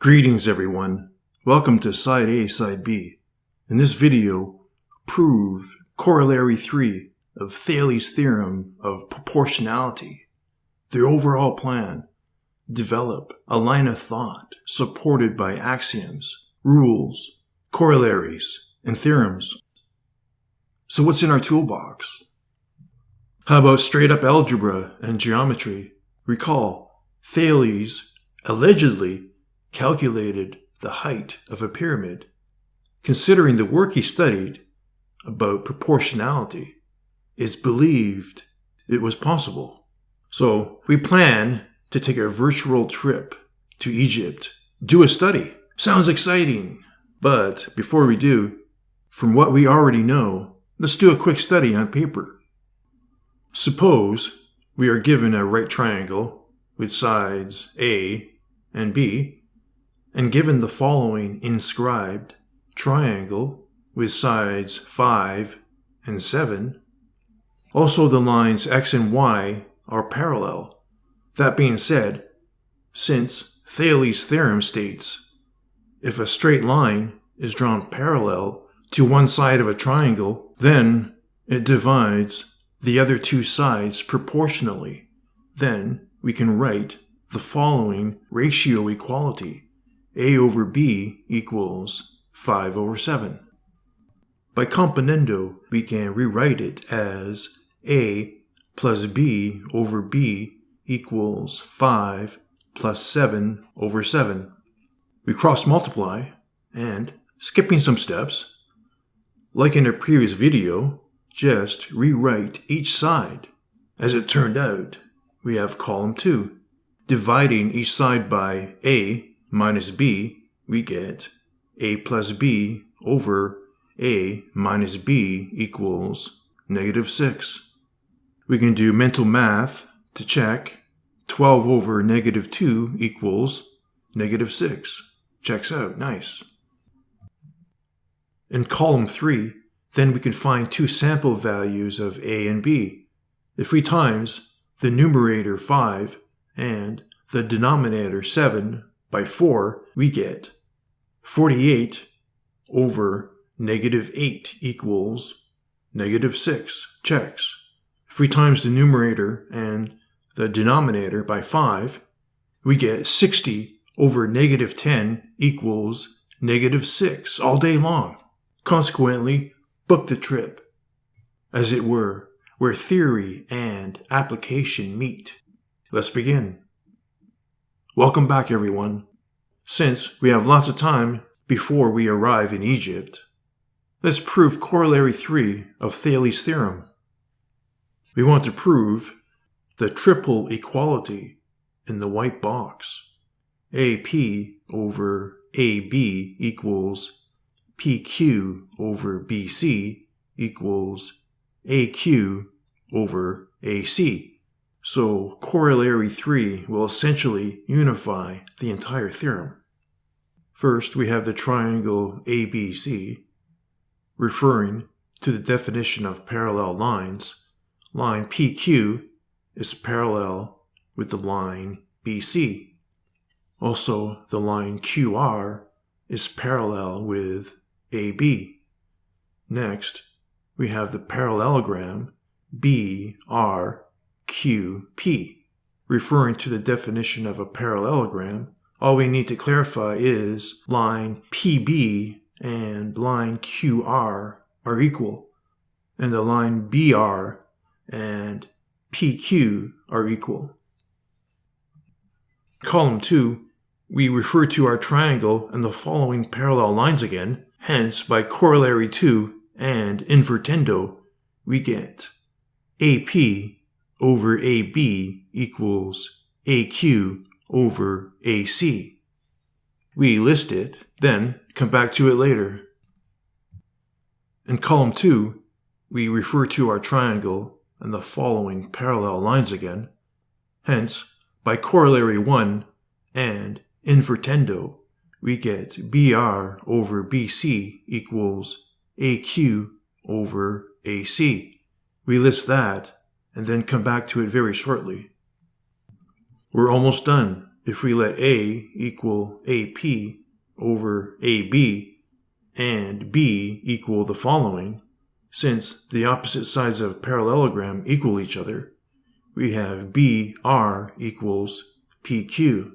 Greetings everyone. Welcome to Side A, Side B. In this video, prove Corollary III of Thales Theorem of Proportionality. The overall plan: develop a line of thought supported by axioms, rules, corollaries, and theorems. So what's in our toolbox? How about straight up algebra and geometry? Recall, Thales allegedly calculated the height of a pyramid. Considering the work he studied about proportionality, it's believed it was possible. So we plan to take a virtual trip to Egypt, do a study. Sounds exciting. But before we do, from what we already know, let's do a quick study on paper. Suppose we are given a right triangle with sides A and B, and given the following inscribed triangle with sides 5 and 7. Also, the lines X and Y are parallel. That being said, since Thales' theorem states if a straight line is drawn parallel to one side of a triangle, then it divides the other two sides proportionally. Then we can write the following ratio equality: A over B equals 5 over 7. By componendo, we can rewrite it as A plus B over B equals 5 plus 7 over 7. We cross multiply, and skipping some steps, like in a previous video, just rewrite each side. As it turned out, we have column 2. Dividing each side by A minus B, we get A plus B over A minus B equals -6. We can do mental math to check. 12 over -2 equals -6. Checks out, nice. In column 3, then we can find two sample values of A and B. If we times the numerator 5 and the denominator 7 by 4, we get 48 over -8 equals -6. Checks. If we times the numerator and the denominator by 5, we get 60 over -10 equals -6 all day long. Consequently, book the trip, as it were, where theory and application meet. Let's begin. Welcome back, everyone. Since we have lots of time before we arrive in Egypt, let's prove Corollary III of Thales' Theorem. We want to prove the triple equality in the white box. AP over AB equals PQ over BC equals AQ over AC. So Corollary III will essentially unify the entire theorem. First, we have the triangle ABC, referring to the definition of parallel lines. Line PQ is parallel with the line BC. Also, the line QR is parallel with AB. Next, we have the parallelogram BRQP, referring to the definition of a parallelogram. All we need to clarify is line PB and line QR are equal, and the line BR and PQ are equal. Column 2, we refer to our triangle and the following parallel lines again. Hence, by Corollary II and invertendo, we get AP over AB equals AQ over AC. We list it, then come back to it later. In column 2, we refer to our triangle and the following parallel lines again. Hence, by Corollary I and invertendo, we get BR over BC equals AQ over AC. We list that and then come back to it very shortly. We're almost done. if we let A equal AP over AB and B equal the following, since the opposite sides of a parallelogram equal each other, we have BR equals PQ.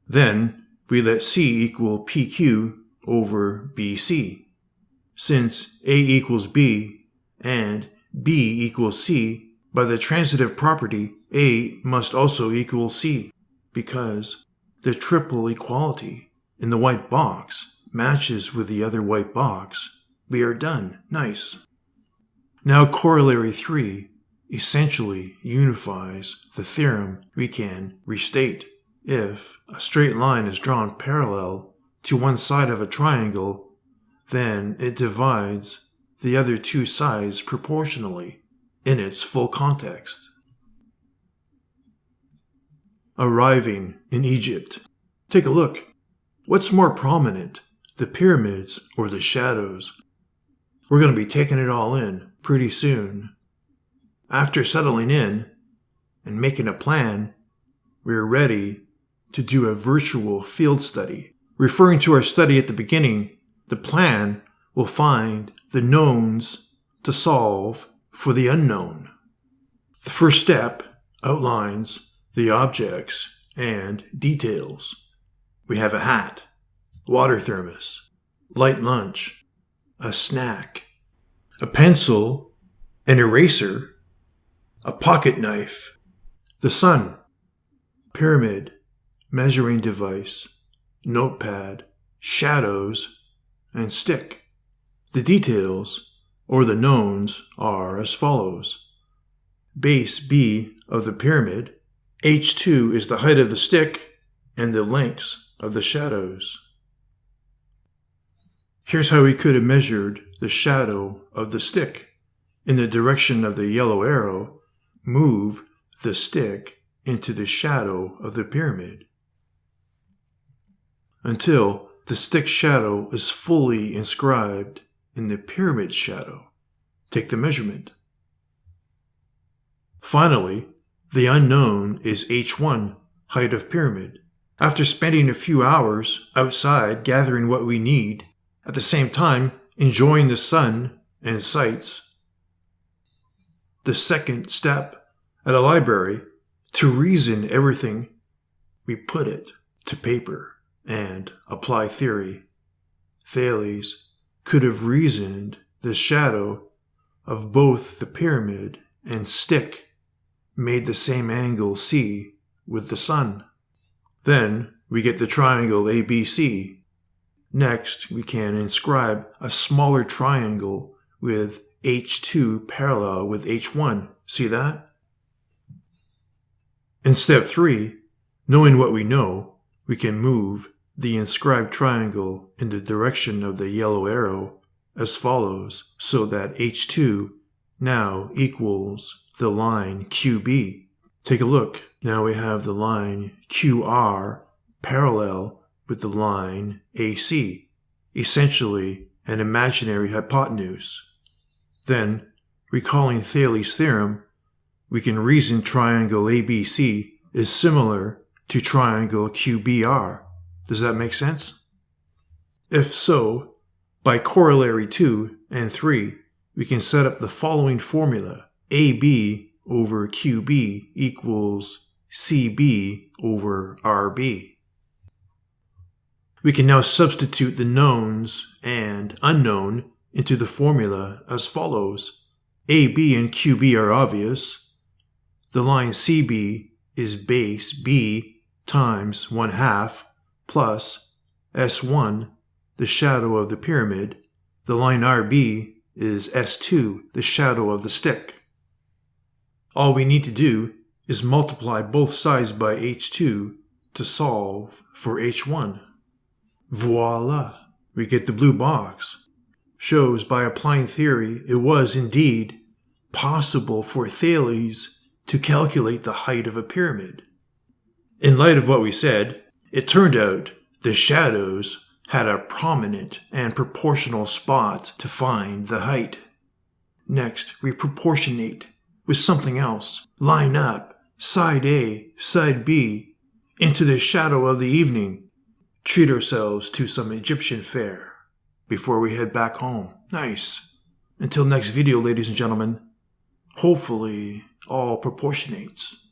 Then we let C equal PQ over BC. Since A equals B and B equals C, by the transitive property, A must also equal C, because the triple equality in the white box matches with the other white box. We are done. Nice. Now Corollary 3 essentially unifies the theorem we can restate. If a straight line is drawn parallel to one side of a triangle, then it divides the other two sides proportionally in its full context. Arriving in Egypt. Take a look. What's more prominent, the pyramids or the shadows? We're going to be taking it all in pretty soon. After settling in and making a plan, we're ready to do a virtual field study. Referring to our study at the beginning, the plan will find the knowns to solve for the unknown. The first step outlines the objects and details. We have a hat, water thermos, light lunch, a snack, a pencil, an eraser, a pocket knife, the sun, pyramid, measuring device, notepad, shadows, and stick. The details, or the knowns, are as follows. Base B of the pyramid, H2 is the height of the stick and the lengths of the shadows. Here's how we could have measured the shadow of the stick. In the direction of the yellow arrow, move the stick into the shadow of the pyramid until the stick shadow is fully inscribed in the pyramid shadow. Take the measurement. Finally, the unknown is H1, height of pyramid. After spending a few hours outside gathering what we need, at the same time enjoying the sun and sights, the second step at a library, to reason everything, we put it to paper and apply theory. Thales could have reasoned the shadow of both the pyramid and stick made the same angle C with the sun. Then we get the triangle ABC. Next, we can inscribe a smaller triangle with H2 parallel with H1. See that? In step 3, knowing what we know, we can move the inscribed triangle in the direction of the yellow arrow as follows, so that H2 now equals the line QB. Take a look. Now we have the line QR parallel with the line AC, essentially an imaginary hypotenuse. Then, recalling Thales' theorem, we can reason triangle ABC is similar to triangle QBR. Does that make sense? If so, by Corollary 2 and 3, we can set up the following formula. AB over QB equals CB over RB. We can now substitute the knowns and unknown into the formula as follows. AB and QB are obvious. The line CB is base B times 1/2 plus S1, the shadow of the pyramid. The line RB is S2, the shadow of the stick. All we need to do is multiply both sides by H2 to solve for H1. Voila! We get the blue box. Shows by applying theory it was indeed possible for Thales to calculate the height of a pyramid. In light of what we said, it turned out the shadows had a prominent and proportional spot to find the height. Next, we proportionate with something else. Line up, side A, side B, into the shadow of the evening, treat ourselves to some Egyptian fare before we head back home. Nice. Until next video, ladies and gentlemen, hopefully all proportionates.